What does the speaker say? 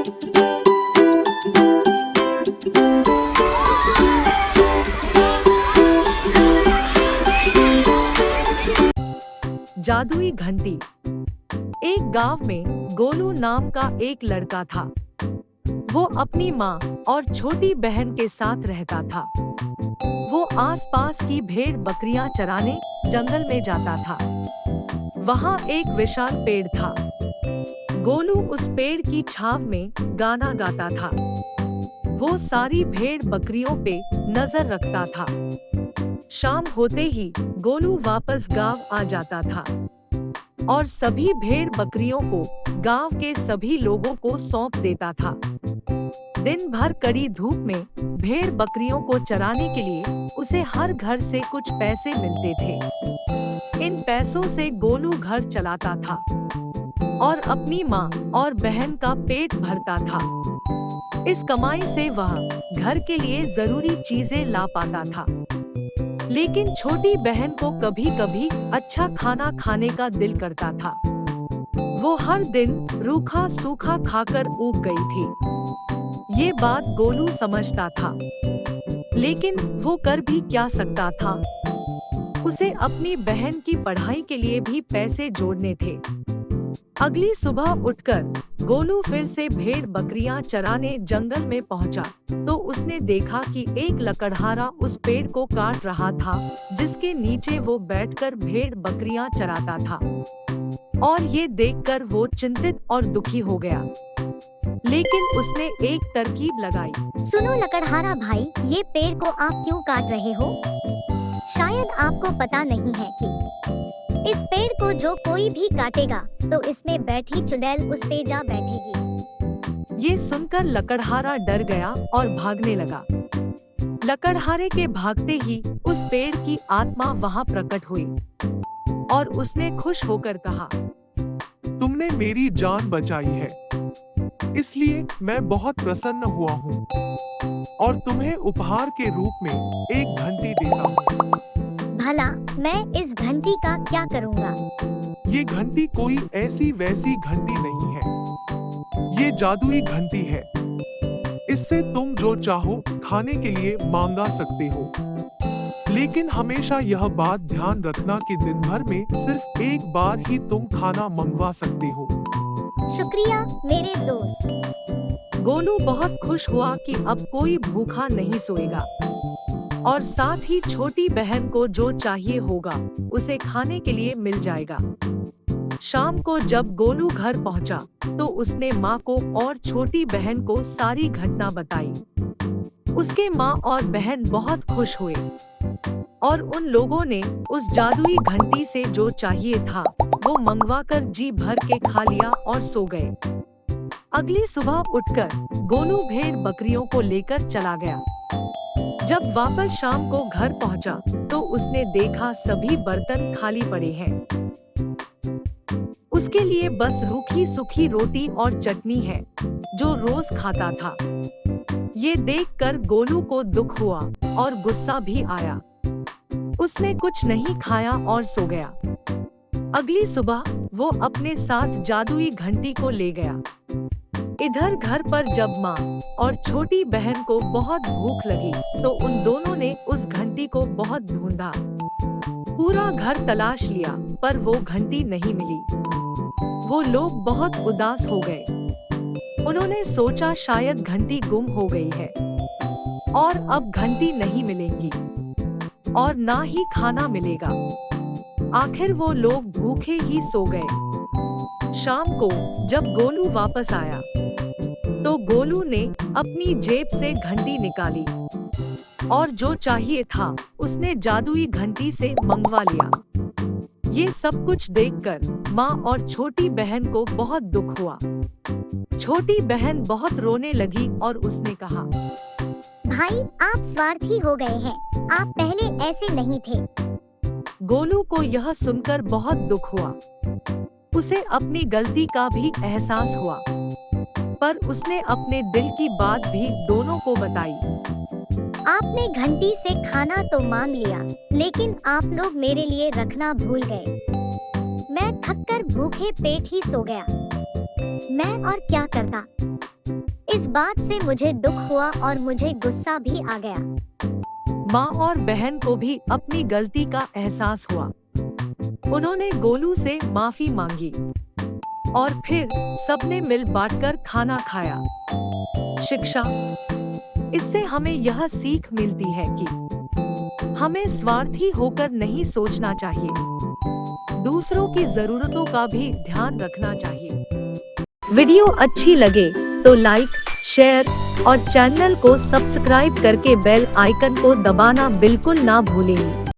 जादुई घंटी। एक गांव में गोलू नाम का एक लड़का था। वो अपनी माँ और छोटी बहन के साथ रहता था। वो आसपास की भेड़ बकरियां चराने जंगल में जाता था। वहाँ एक विशाल पेड़ था। गोलू उस पेड़ की छाव में गाना गाता था। वो सारी भेड़ बकरियों पे नजर रखता था। शाम होते ही गोलू वापस गांव आ जाता था और सभी भेड़ बकरियों को गांव के सभी लोगों को सौंप देता था। दिन भर कड़ी धूप में भेड़ बकरियों को चराने के लिए उसे हर घर से कुछ पैसे मिलते थे। इन पैसों से गोलू घर चलाता था और अपनी माँ और बहन का पेट भरता था। इस कमाई से वह घर के लिए जरूरी चीजें ला पाता था। लेकिन छोटी बहन को कभी-कभी अच्छा खाना खाने का दिल करता था। वो हर दिन रूखा सूखा खाकर ऊब गई थी। ये बात गोलू समझता था, लेकिन वो कर भी क्या सकता था। उसे अपनी बहन की पढ़ाई के लिए भी पैसे जोड़ने थे। अगली सुबह उठकर गोलू फिर से भेड़ बकरियां चराने जंगल में पहुंचा, तो उसने देखा कि एक लकड़हारा उस पेड़ को काट रहा था जिसके नीचे वो बैठकर भेड़ बकरियां चराता था। और ये देखकर वो चिंतित और दुखी हो गया। लेकिन उसने एक तरकीब लगाई। सुनो लकड़हारा भाई, ये पेड़ को आप क्यों काट रहे हो? शायद आपको पता नहीं है कि इस पेड़ को जो कोई भी काटेगा तो इसमें बैठी चुड़ैल उस पे जा बैठेगी। ये सुनकर लकड़हारा डर गया और भागने लगा। लकड़हारे के भागते ही उस पेड़ की आत्मा वहां प्रकट हुई और उसने खुश होकर कहा, तुमने मेरी जान बचाई है, इसलिए मैं बहुत प्रसन्न हुआ हूँ और तुम्हें उपहार के रूप में एक घंटी देता हूँ। भला मैं इस घंटी का क्या करूँगा? ये घंटी कोई ऐसी वैसी घंटी नहीं है, ये जादुई घंटी है। इससे तुम जो चाहो खाने के लिए मांगा सकते हो, लेकिन हमेशा यह बात ध्यान रखना कि दिन भर में सिर्फ एक बार ही तुम खाना मंगवा सकते हो। शुक्रिया मेरे दोस्त। गोलू बहुत खुश हुआ कि अब कोई भूखा नहीं सोएगा और साथ ही छोटी बहन को जो चाहिए होगा उसे खाने के लिए मिल जाएगा। शाम को जब गोलू घर पहुंचा, तो उसने माँ को और छोटी बहन को सारी घटना बताई। उसके माँ और बहन बहुत खुश हुए और उन लोगों ने उस जादुई घंटी से जो चाहिए था वो मंगवाकर जी भर के खा लिया और सो गए। अगली सुबह उठकर गोलू भेड़ बकरियों को लेकर चला गया। जब वापस शाम को घर पहुंचा, तो उसने देखा सभी बर्तन खाली पड़े हैं। उसके लिए बस रूखी सूखी रोटी और चटनी है जो रोज खाता था। ये देखकर गोलू को दुख हुआ और गुस्सा भी आया। उसने कुछ नहीं खाया और सो गया। अगली सुबह वो अपने साथ जादुई घंटी को ले गया। इधर घर पर जब माँ और छोटी बहन को बहुत भूख लगी, तो उन दोनों ने उस घंटी को बहुत ढूंढा। पूरा घर तलाश लिया, पर वो घंटी नहीं मिली। वो लोग बहुत उदास हो गए। उन्होंने सोचा शायद घंटी गुम हो गई है और अब घंटी नहीं मिलेगी और ना ही खाना मिलेगा। आखिर वो लोग भूखे ही सो गए। शाम को जब गोलू वापस आया, तो गोलू ने अपनी जेब से घंटी निकाली और जो चाहिए था उसने जादुई घंटी से मंगवा लिया। ये सब कुछ देखकर माँ और छोटी बहन को बहुत दुख हुआ। छोटी बहन बहुत रोने लगी और उसने कहा, भाई आप स्वार्थी हो गए हैं, आप पहले ऐसे नहीं थे। गोलू को यह सुनकर बहुत दुख हुआ। उसे अपनी गलती का भी एहसास हुआ, पर उसने अपने दिल की बात भी दोनों को बताई। आपने घंटी से खाना तो मांग लिया, लेकिन आप लोग मेरे लिए रखना भूल गए। मैं थककर भूखे पेट ही सो गया। मैं और क्या करता। इस बात से मुझे दुख हुआ और मुझे गुस्सा भी आ गया। माँ और बहन को भी अपनी गलती का एहसास हुआ। उन्होंने गोलू से माफी मांगी और फिर सबने मिल बांटकर खाना खाया। शिक्षा। इससे हमें यह सीख मिलती है कि हमें स्वार्थी होकर नहीं सोचना चाहिए, दूसरों की जरूरतों का भी ध्यान रखना चाहिए। वीडियो अच्छी लगे तो लाइक, शेयर और चैनल को सब्सक्राइब करके बेल आइकन को दबाना बिल्कुल ना भूलें।